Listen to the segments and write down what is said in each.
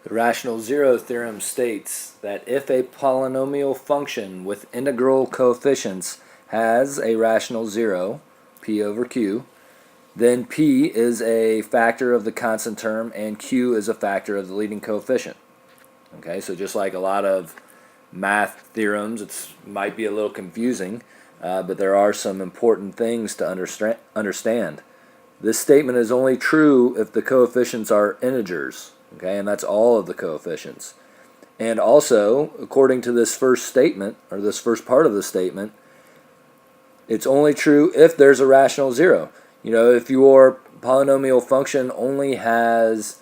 The rational zero theorem states that if a polynomial function with integral coefficients has a rational zero, p over q, then p is a factor of the constant term and q is a factor of the leading coefficient. Okay, so just like a lot of math theorems, it might be a little confusing, but there are some important things to understand. This statement is only true if the coefficients are integers, okay, and that's all of the coefficients. And also, according to this first statement, or this first part of the statement, it's only true if there's a rational zero. You know, if your polynomial function only has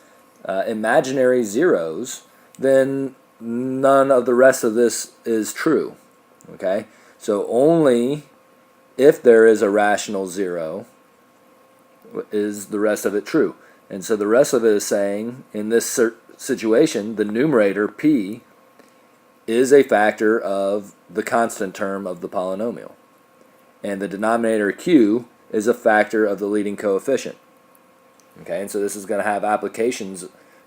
imaginary zeros, then none of the rest of this is true, okay? So only if there is a rational zero is the rest of it true. And so the rest of it is saying, in this situation, the numerator, p, is a factor of the constant term of the polynomial. And the denominator, q, is a factor of the leading coefficient. Okay, and so this is going to have applications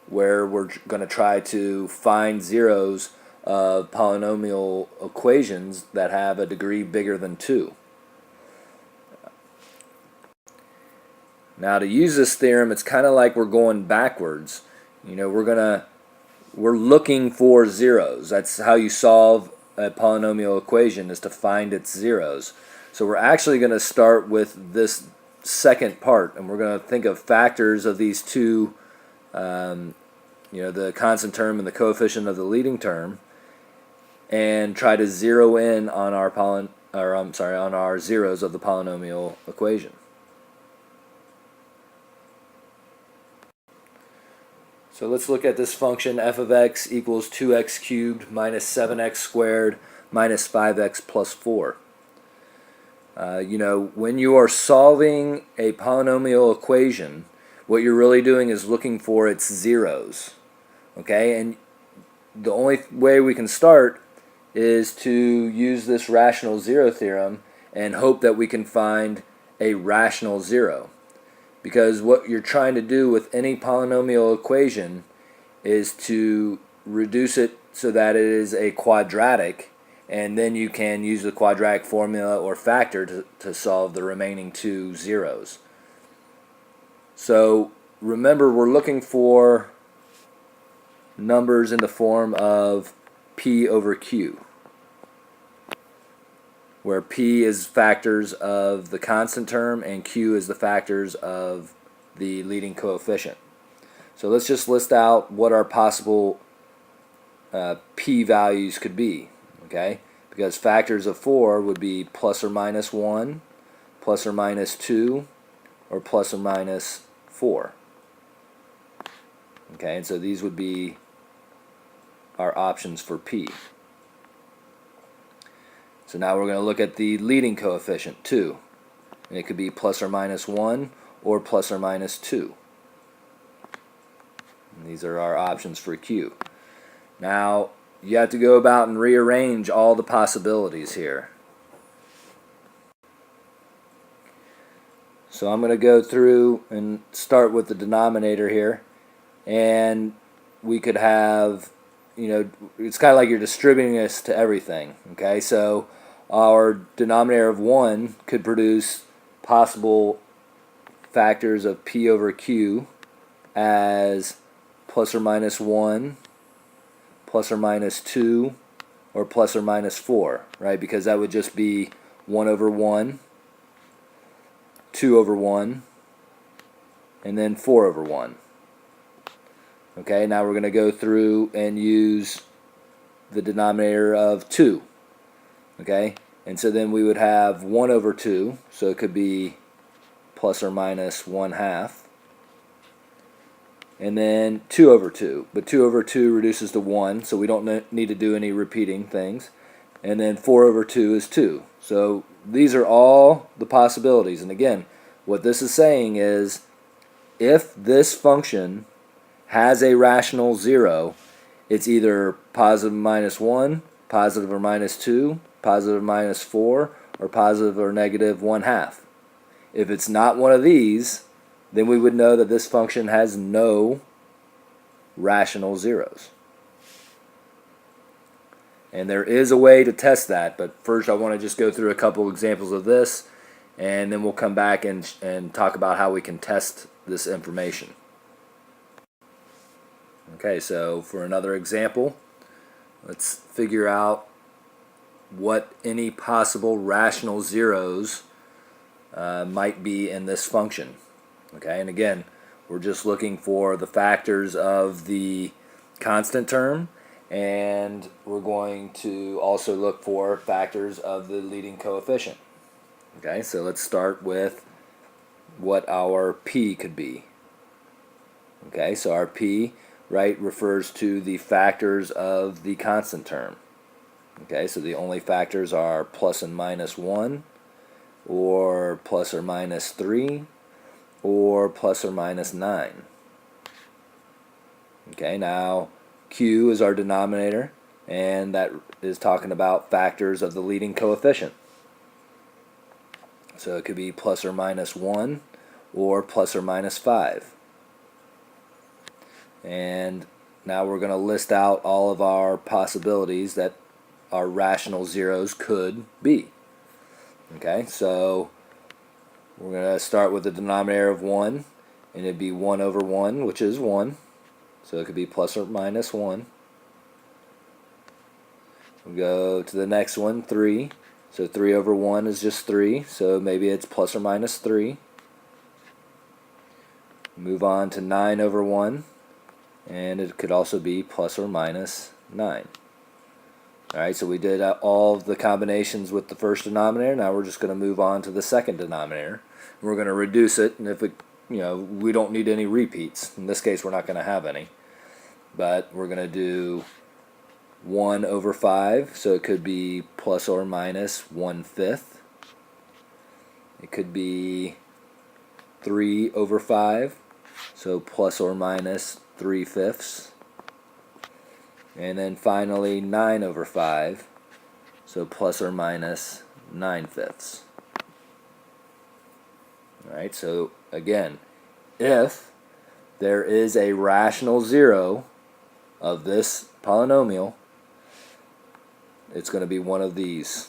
where we're going to try to find zeros of polynomial equations that have a degree bigger than 2. Now, to use this theorem, it's kind of like we're going backwards. You know, we're looking for zeros. That's how you solve a polynomial equation, is to find its zeros. So we're actually going to start with this second part, and we're going to think of factors of these two, you know, the constant term and the coefficient of the leading term, and try to zero in on our on our zeros of the polynomial equation. So let's look at this function f of x equals 2x cubed minus 7x squared minus 5x plus 4. You know, when you are solving a polynomial equation, what you're really doing is looking for its zeros. Okay, and the only way we can start is to use this rational zero theorem and hope that we can find a rational zero. Because what you're trying to do with any polynomial equation is to reduce it so that it is a quadratic, and then you can use the quadratic formula or factor to solve the remaining two zeros. So remember, we're looking for numbers in the form of p over q, where p is factors of the constant term and q is the factors of the leading coefficient. So let's just list out what our possible p values could be, okay? Because factors of 4 would be plus or minus 1, plus or minus 2, or plus or minus 4. Okay, and so these would be our options for p. So now we're going to look at the leading coefficient, 2. And it could be plus or minus 1 or plus or minus 2. And these are our options for q. Now, you have to go about and rearrange all the possibilities here. So I'm going to go through and start with the denominator here. And we could have, you know, it's kind of like you're distributing this to everything. Okay, so our denominator of 1 could produce possible factors of p over q as plus or minus 1, plus or minus 2, or plus or minus 4, right? Because that would just be 1 over 1, 2 over 1, and then 4 over 1. Okay, now we're going to go through and use the denominator of 2. Okay, and so then we would have 1 over 2, so it could be plus or minus 1/2. And then 2 over 2, but 2 over 2 reduces to 1, so we don't need to do any repeating things. And then 4 over 2 is 2. So these are all the possibilities. And again, what this is saying is, if this function has a rational zero, it's either positive minus 1, positive or minus 2, positive minus 4, or positive or negative 1/2. If it's not one of these, then we would know that this function has no rational zeros. And there is a way to test that, but first I want to just go through a couple examples of this, and then we'll come back and talk about how we can test this information. Okay, so for another example, let's figure out what any possible rational zeros might be in this function. Okay, and again, we're just looking for the factors of the constant term, and we're going to also look for factors of the leading coefficient. Okay, so let's start with what our p could be. Okay, so our p, right, refers to the factors of the constant term. Okay, so the only factors are plus and minus 1, or plus or minus 3, or plus or minus 9. Okay, now q is our denominator, and that is talking about factors of the leading coefficient. So it could be plus or minus 1 or plus or minus 5. And now we're going to list out all of our possibilities that our rational zeros could be. Okay, so we're going to start with the denominator of 1, and it'd be 1 over 1, which is 1. So it could be plus or minus 1. We'll go to the next one, 3. So 3 over 1 is just 3, so maybe it's plus or minus 3. Move on to 9 over 1, and it could also be plus or minus 9. Alright, so we did all of the combinations with the first denominator. Now we're just going to move on to the second denominator. We're going to reduce it, and if we don't need any repeats. In this case, we're not going to have any. But we're going to do 1 over 5, so it could be plus or minus 1/5. It could be 3 over 5, so plus or minus 3/5. And then finally 9 over 5, so plus or minus 9/5. Alright, so again, if there is a rational zero of this polynomial, it's going to be one of these.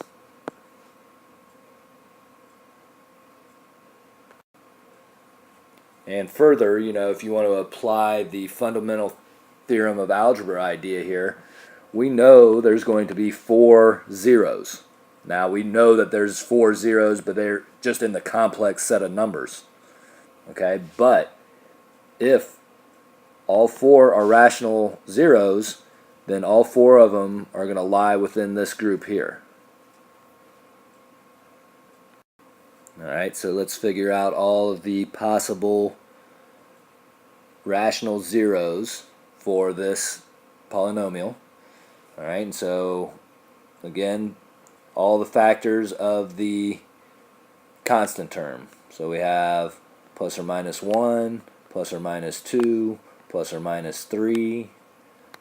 And further, if you want to apply the fundamental theorem of algebra idea here, we know there's going to be 4 zeros. Now we know that there's 4 zeros, but they're just in the complex set of numbers. Okay, but if all 4 are rational zeros, then all 4 of them are going to lie within this group here. Alright, so let's figure out all of the possible rational zeros for this polynomial. Alright, and so again, all the factors of the constant term. So we have plus or minus 1, plus or minus 2, plus or minus 3,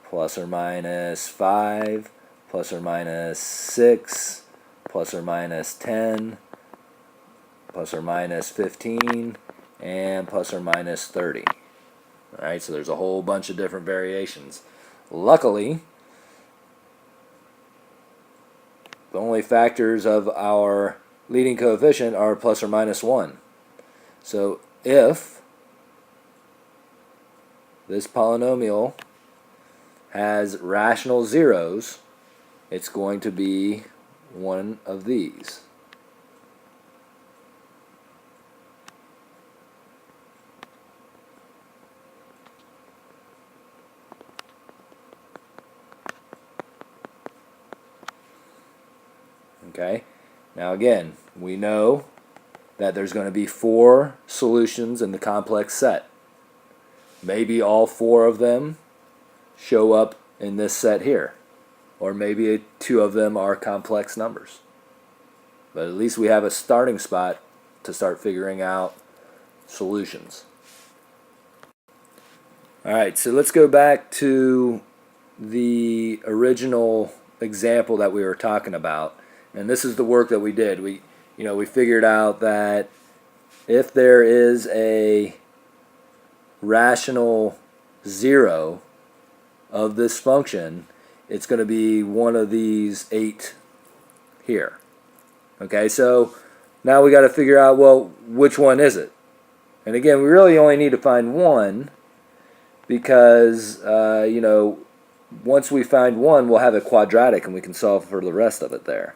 plus or minus 5, plus or minus 6, plus or minus 10, plus or minus 15, and plus or minus 30. Alright, so there's a whole bunch of different variations. Luckily, the only factors of our leading coefficient are plus or minus 1. So if this polynomial has rational zeros, it's going to be one of these. Okay, now again, we know that there's going to be 4 solutions in the complex set. Maybe all 4 of them show up in this set here, or maybe 2 of them are complex numbers. But at least we have a starting spot to start figuring out solutions. Alright, so let's go back to the original example that we were talking about. And this is the work that we did. We figured out that if there is a rational zero of this function, it's going to be one of these 8 here. Okay, so now we got to figure out, well, which one is it? And again, we really only need to find one because, once we find one, we'll have a quadratic and we can solve for the rest of it there.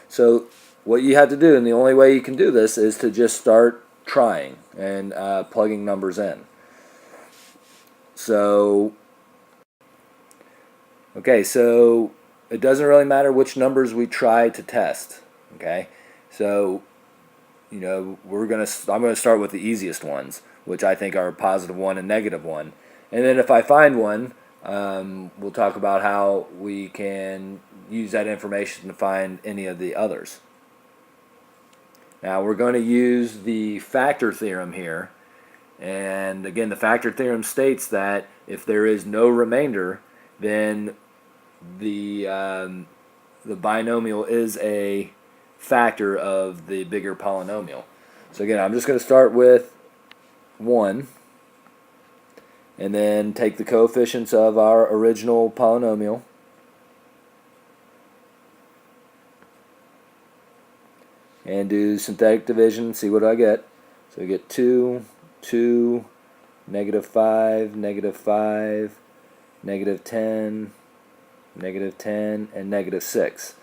So what you have to do, and the only way you can do this, is to just start trying and plugging numbers in. So, okay, so it doesn't really matter which numbers we try to test. Okay, so I'm going to start with the easiest ones, which I think are +1 and -1. And then if I find one, we'll talk about how we can use that information to find any of the others. Now we're going to use the factor theorem here. And again, the factor theorem states that if there is no remainder, then the binomial is a factor of the bigger polynomial. So again, I'm just going to start with 1 and then take the coefficients of our original polynomial and do synthetic division, see what I get. So we get 2, 2, -5, -5, -10, -10, and -6.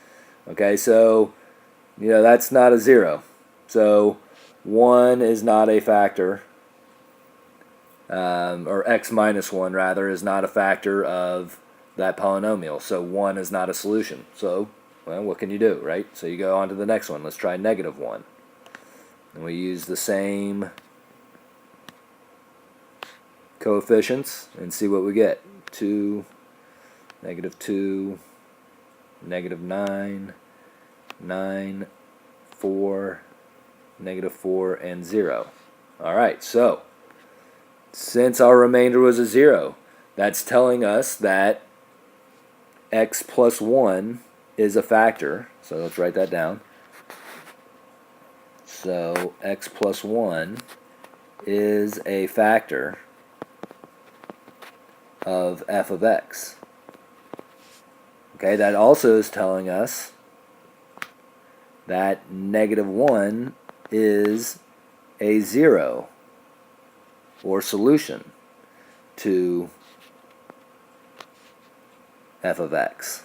Okay, so that's not a 0. So 1 is not a factor, or x minus 1 rather, is not a factor of that polynomial. So 1 is not a solution. So, well, what can you do, right? So you go on to the next one. Let's try -1. And we use the same coefficients and see what we get. 2, -2, -9, 9, 4, -4, and 0. Alright, so since our remainder was a 0, that's telling us that x plus 1 is a factor. So let's write that down. So x plus 1 is a factor of f of x. Okay, that also is telling us that -1 is a 0 or solution to f of x.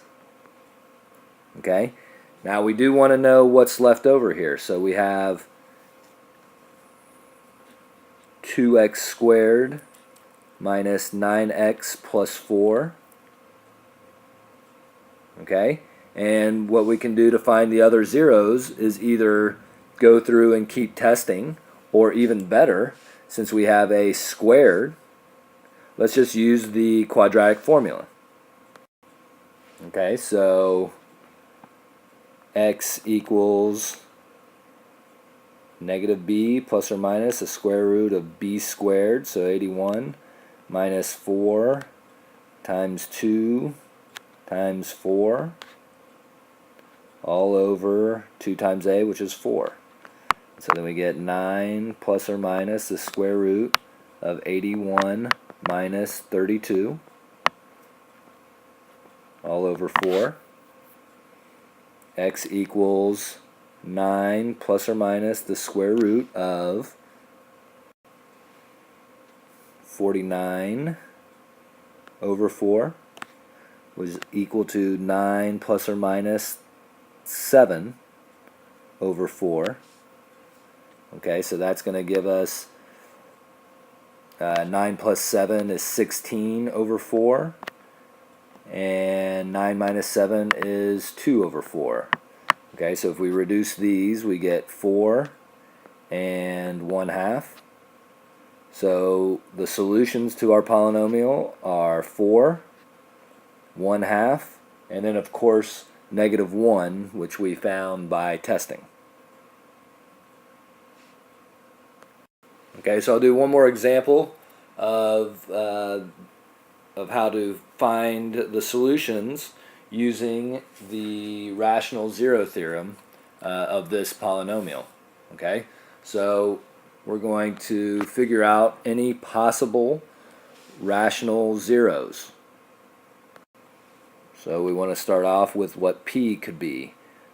Okay, now we do want to know what's left over here. So we have 2x squared minus 9x plus 4. Okay, and what we can do to find the other zeros is either go through and keep testing, or even better, since we have a squared, let's just use the quadratic formula. Okay, so x equals -b plus or minus the square root of b squared, so 81, minus 4 times 2 times 4, all over 2 times a, which is 4. So then we get 9 plus or minus the square root of 81 minus 32, all over 4. X equals 9 plus or minus the square root of 49 over 4, was equal to 9 plus or minus 7 over 4. Okay, so that's going to give us 9 plus 7 is 16 over 4, and 9 minus 7 is 2 over 4. Okay, so if we reduce these, we get 4 and 1/2. So the solutions to our polynomial are 4, 1/2, and then of course -1, which we found by testing. Okay, so I'll do one more example of how to find the solutions using the rational zero theorem of this polynomial. Okay, so we're going to figure out any possible rational zeros. So we want to start off with what P could be.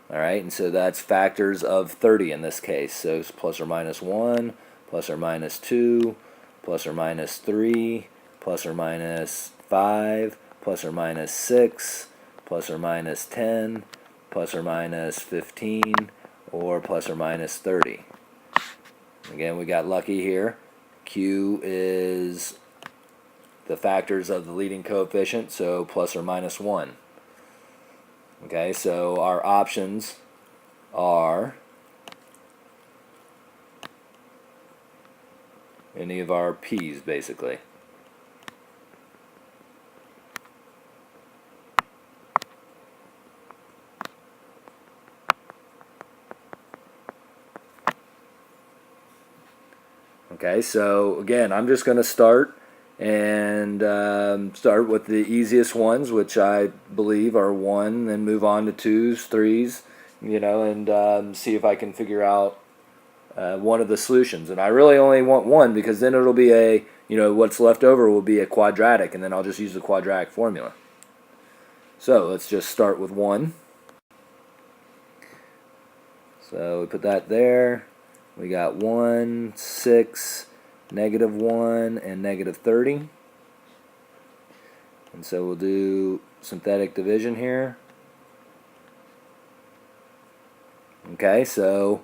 Alright, and so that's factors of 30 in this case. So it's plus or minus 1, plus or minus 2, plus or minus 3, plus or minus 5, plus or minus 6, plus or minus 10, plus or minus 15, or plus or minus 30. Again, we got lucky here. Q is the factors of the leading coefficient, so plus or minus 1. Okay, so our options are any of our P's, basically. Okay, so again, I'm just going to start and start with the easiest ones, which I believe are 1, then move on to 2s, 3s, you know, and see if I can figure out one of the solutions. And I really only want 1 because then it'll be a, you know, what's left over will be a quadratic, and then I'll just use the quadratic formula. So let's just start with 1. So we put that there. We got 1, 6, -1, and -30. And so we'll do synthetic division here. Okay, so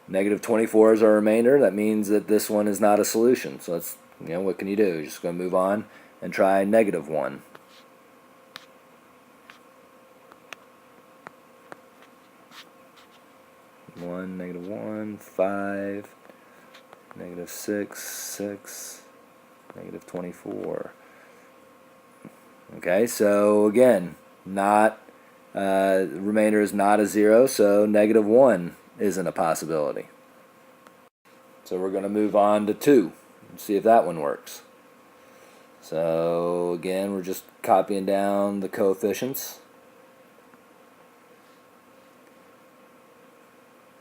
-24 is our remainder. That means that this one is not a solution. So let's, you know, what can you do? You're just going to move on and try -1. -1, 5, -6, 6, -24. Okay, so again, not remainder is not a 0, so -1 isn't a possibility. So we're going to move on to 2 and see if that one works. So again, we're just copying down the coefficients.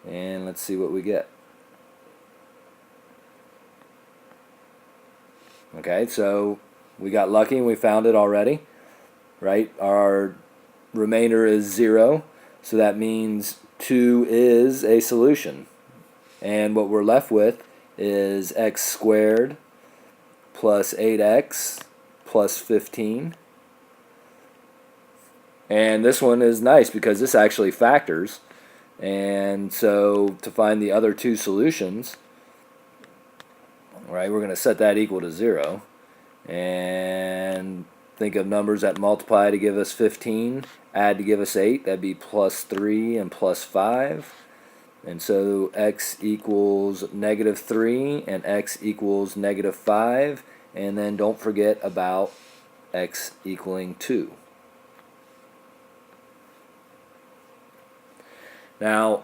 And let's see what we get. Okay, so we got lucky and we found it already, right? Our remainder is 0, so that means 2 is a solution. And what we're left with is x squared plus 8x plus 15. And this one is nice because this actually factors. And so to find the other 2 solutions, right, we're going to set that equal to 0 and think of numbers that multiply to give us 15, add to give us 8. That'd be plus 3 and plus 5. And so x equals -3 and x equals -5. And then don't forget about x equaling 2. Now,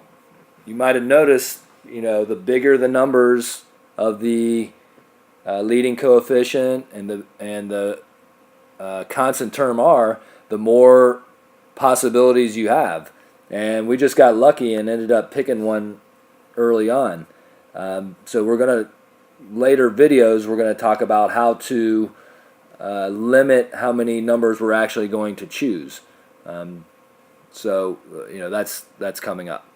you might have noticed, you know, the bigger the numbers of the leading coefficient and the constant term are, the more possibilities you have. And we just got lucky and ended up picking one early on. So we're going to, later videos, we're going to talk about how to limit how many numbers we're actually going to choose. So, you know, that's coming up.